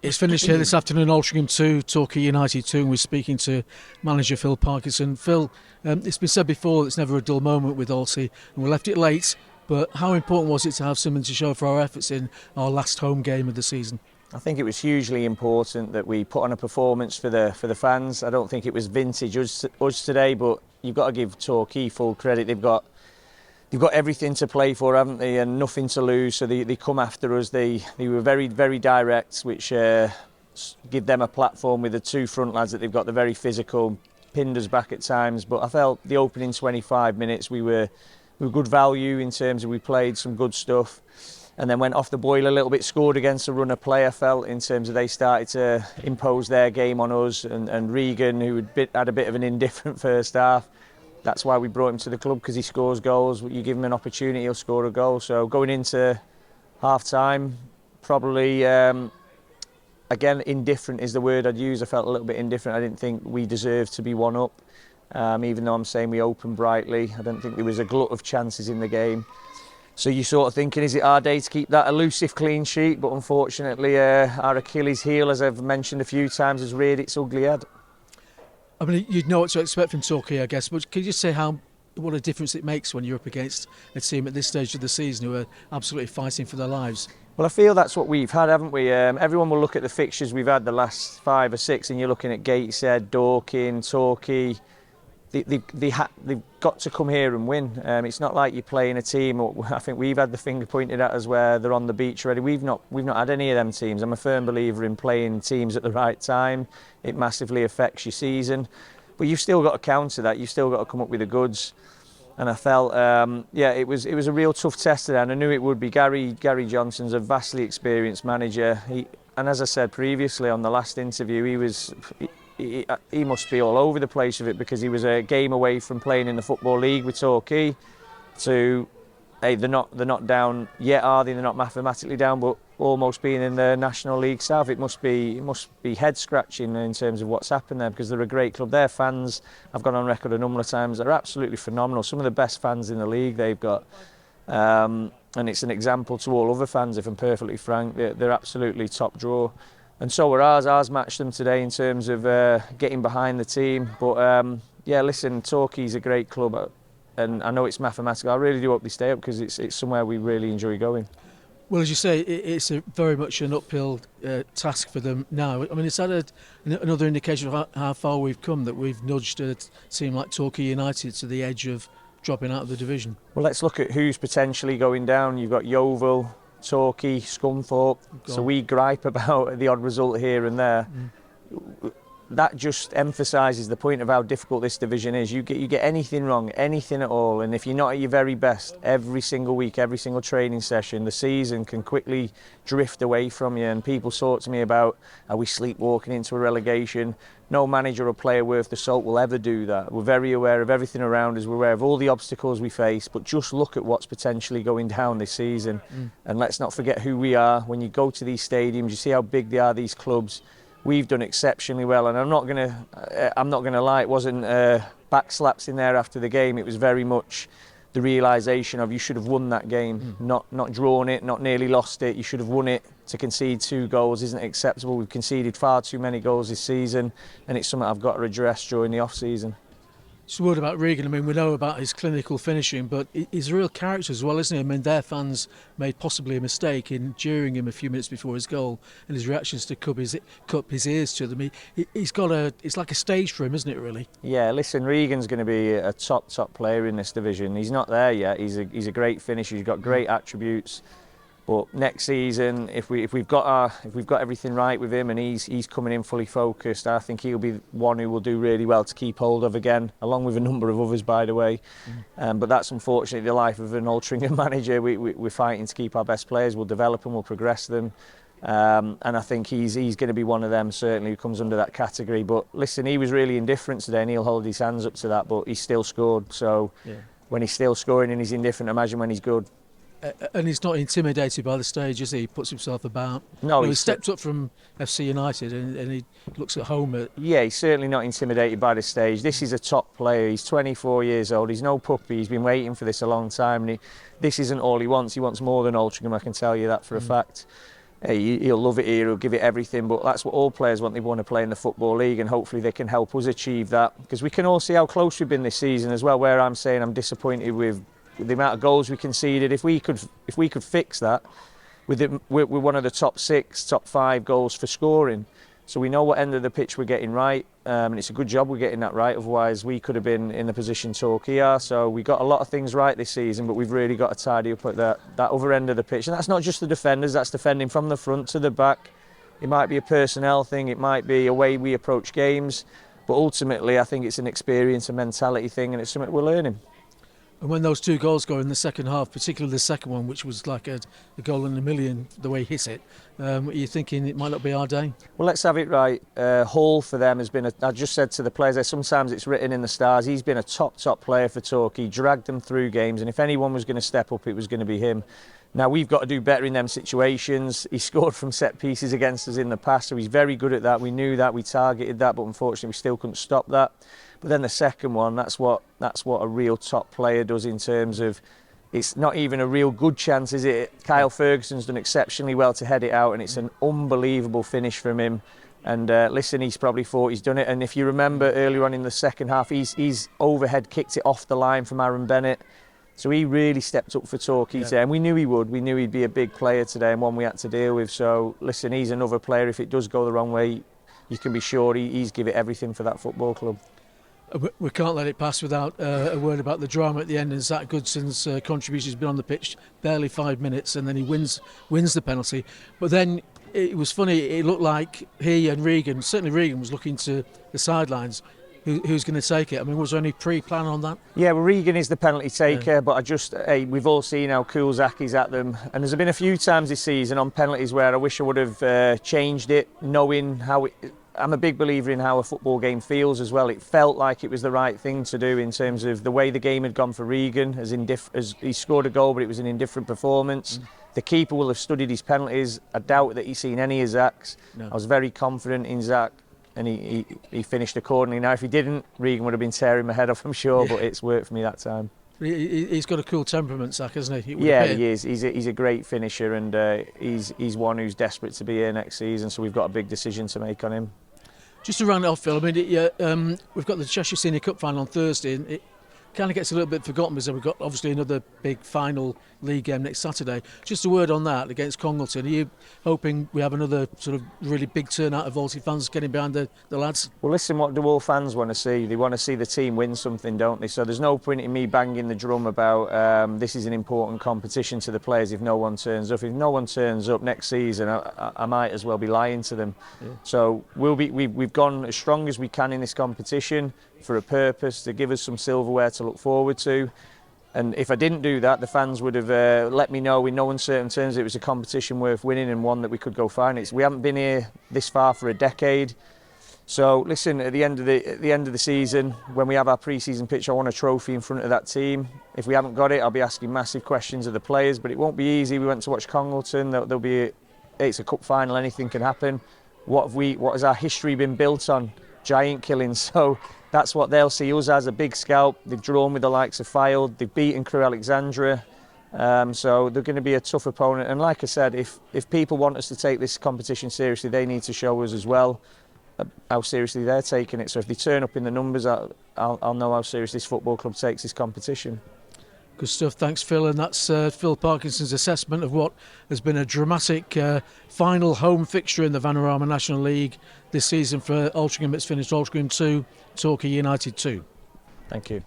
It's finished here this afternoon, Altrincham 2, Torquay United 2, and we're speaking to manager Phil Parkinson. Phil, it's been said before, it's never a dull moment with Alty, and we left it late, but how important was it to have something to show for our efforts in our last home game of the season? I think it was hugely important that we put on a performance for the fans. I don't think it was vintage us today, but you've got to give Torquay full credit. They've got everything to play for, haven't they, and nothing to lose. So they come after us. They were very, very direct, which give them a platform with the two front lads that they've got. They're very physical, pinned us back at times. But I felt the opening 25 minutes we were good value in terms of we played some good stuff. And then went off the boil a little bit, scored against a runner play, I felt, in terms of they started to impose their game on us. And Regan, who had a bit of an indifferent first half, that's why we brought him to the club, because he scores goals. You give him an opportunity, he'll score a goal. So going into half-time, probably, again, indifferent is the word I'd use. I felt a little bit indifferent. I didn't think we deserved to be one up, even though I'm saying we opened brightly. I don't think there was a glut of chances in the game. So you're sort of thinking, is it our day to keep that elusive clean sheet? But unfortunately, our Achilles heel, as I've mentioned a few times, has reared its ugly head. I mean, you'd know what to expect from Torquay, I guess, but can you just say what a difference it makes when you're up against a team at this stage of the season who are absolutely fighting for their lives? Well, I feel that's what we've had, haven't we? Everyone will look at the fixtures we've had the last 5 or 6, and you're looking at Gateshead, Dorking, Torquay. They've got to come here and win. It's not like you're playing a team. I think we've had the finger pointed at us where they're on the beach already. We've not had any of them teams. I'm a firm believer in playing teams at the right time. It massively affects your season, but you've still got to counter that. You've still got to come up with the goods. And I felt, it was a real tough test today, and I knew it would be. Gary Johnson's a vastly experienced manager. And as I said previously on the last interview, he must be all over the place with it, because he was a game away from playing in the Football League with Torquay to, hey, they're not down yet, are they? They're not mathematically down, but almost being in the National League South. It must be head scratching in terms of what's happened there, because they're a great club. Their fans, I've gone on record a number of times, they're absolutely phenomenal. Some of the best fans in the league they've got. And it's an example to all other fans, if I'm perfectly frank. They're absolutely top draw. And so were ours. Ours matched them today in terms of getting behind the team. But listen, Torquay's a great club, and I know it's mathematical. I really do hope they stay up, because it's somewhere we really enjoy going. Well, as you say, it's very much an uphill task for them now. I mean, it's had another indication of how far we've come, that we've nudged a team like Torquay United to the edge of dropping out of the division. Well, let's look at who's potentially going down. You've got Yeovil, Torquay, Scunthorpe. So we gripe about the odd result here and there. That just emphasises the point of how difficult this division is. You get anything wrong, anything at all, and if you're not at your very best every single week, every single training session, the season can quickly drift away from you. And people talk to me about, are we sleepwalking into a relegation? No manager or player worth the salt will ever do that. We're very aware of everything around us. We're aware of all the obstacles we face, but just look at what's potentially going down this season. And let's not forget who we are. When you go to these stadiums, you see how big they are, these clubs. We've done exceptionally well, and I'm not gonna lie, it wasn't back slaps in there after the game. It was very much the realisation of you should have won that game, not drawn it, not nearly lost it. You should have won it. To concede 2 goals isn't acceptable. We've conceded far too many goals this season, and it's something I've got to address during the off-season. Just a word about Regan. I mean, we know about his clinical finishing, but he's a real character as well, isn't he? I mean, their fans made possibly a mistake in jeering him a few minutes before his goal, and his reactions to cup his ears to them. It's like a stage for him, isn't it, really? Yeah, listen, Regan's going to be a top player in this division. He's not there yet. He's a great finisher. He's got great attributes. But next season, if we've got everything right with him and he's coming in fully focused, I think he'll be one who will do really well to keep hold of again, along with a number of others, by the way. But that's unfortunately the life of an Altrincham manager. We're fighting to keep our best players. We'll develop them, we'll progress them, and I think he's going to be one of them certainly who comes under that category. But listen, he was really indifferent today, and he'll hold his hands up to that. But he still scored. So when he's still scoring and he's indifferent, imagine when he's good. And he's not intimidated by the stage, is he? He puts himself about. No, he stepped up from FC United and he looks at home. Yeah, he's certainly not intimidated by the stage. This is a top player. He's 24 years old. He's no puppy. He's been waiting for this a long time. And this isn't all he wants. He wants more than Altrincham, I can tell you that for a fact. hey, he'll love it here, he'll give it everything, but that's what all players want. They want to play in the Football League, and hopefully they can help us achieve that, because we can all see how close we've been this season as well, where I'm saying I'm disappointed with the amount of goals we conceded. If we could fix that, we're one of the top 6, top 5 goals for scoring. So we know what end of the pitch we're getting right, and it's a good job we're getting that right. Otherwise, we could have been in the position Torquay are. So we got a lot of things right this season, but we've really got to tidy up at that other end of the pitch. And that's not just the defenders, that's defending from the front to the back. It might be a personnel thing, it might be a way we approach games, but ultimately I think it's an experience, a mentality thing, and it's something we're learning. And when those 2 goals go in the second half, particularly the second one, which was like a goal in a million, the way he hit it, are you thinking it might not be our day? Well, let's have it right. Hull for them has been, I just said to the players, sometimes it's written in the stars, he's been a top player for Torquay, dragged them through games, and if anyone was going to step up, it was going to be him. Now, we've got to do better in them situations. He scored from set pieces against us in the past, so he's very good at that. We knew that, we targeted that, but unfortunately we still couldn't stop that. But then the second one, that's what a real top player does, in terms of, it's not even a real good chance, is it? Kyle Ferguson's done exceptionally well to head it out, and it's an unbelievable finish from him. And listen, he's probably thought he's done it. And if you remember earlier on in the second half, he's overhead kicked it off the line from Aaron Bennett. So he really stepped up for Torquay today, and we knew he would. We knew he'd be a big player today, and one we had to deal with. So listen, he's another player. If it does go the wrong way, you can be sure he's give it everything for that football club. We can't let it pass without a word about the drama at the end, and Zach Goodson's contribution has been on the pitch barely 5 minutes, and then he wins the penalty. But then it was funny, it looked like he and Regan, certainly Regan, was looking to the sidelines. Who's going to take it? I mean, was there any pre-plan on that? Yeah, well, Regan is the penalty taker, but we've all seen how cool Zach is at them. And there's been a few times this season on penalties where I wish I would have changed it, knowing how I'm a big believer in how a football game feels as well. It felt like it was the right thing to do in terms of the way the game had gone for Regan, as he scored a goal, but it was an indifferent performance. The keeper will have studied his penalties. I doubt that he's seen any of Zach's. No. I was very confident in Zach, and he finished accordingly. Now, if he didn't, Regan would have been tearing my head off, I'm sure, but it's worked for me that time. He's got a cool temperament, Zach, hasn't he? Yeah, he is. He's a great finisher, and he's one who's desperate to be here next season, so we've got a big decision to make on him. Just to round it off, Phil, I mean, we've got the Cheshire Senior Cup final on Thursday, and it kind of gets a little bit forgotten because we've got obviously another big final league game next Saturday. Just a word on that against Congleton. Are you hoping we have another sort of really big turnout of Alty fans getting behind the lads? Well, listen, what do all fans want to see? They want to see the team win something, don't they? So there's no point in me banging the drum about this is an important competition to the players if no one turns up. If no one turns up next season, I might as well be lying to them. Yeah. So we've gone as strong as we can in this competition for a purpose, to give us some silverware to look forward to. And if I didn't do that, the fans would have let me know in no uncertain terms it was a competition worth winning and one that we could go find. We haven't been here this far for a decade. So listen, at the end of the season, when we have our pre-season pitch, I want a trophy in front of that team. If we haven't got it, I'll be asking massive questions of the players, but it won't be easy. We went to watch Congleton. It's a cup final, anything can happen. What has our history been built on? Giant killings. So that's what they'll see us as, a big scalp. They've drawn with the likes of Fylde, they've beaten Crewe Alexandra, so they're going to be a tough opponent. And like I said, if people want us to take this competition seriously, they need to show us as well how seriously they're taking it. So if they turn up in the numbers, I'll know how serious this football club takes this competition. Good stuff, thanks Phil, and that's Phil Parkinson's assessment of what has been a dramatic final home fixture in the Vanarama National League this season for Altrincham. It's finished Altrincham 2, Torquay United 2. Thank you.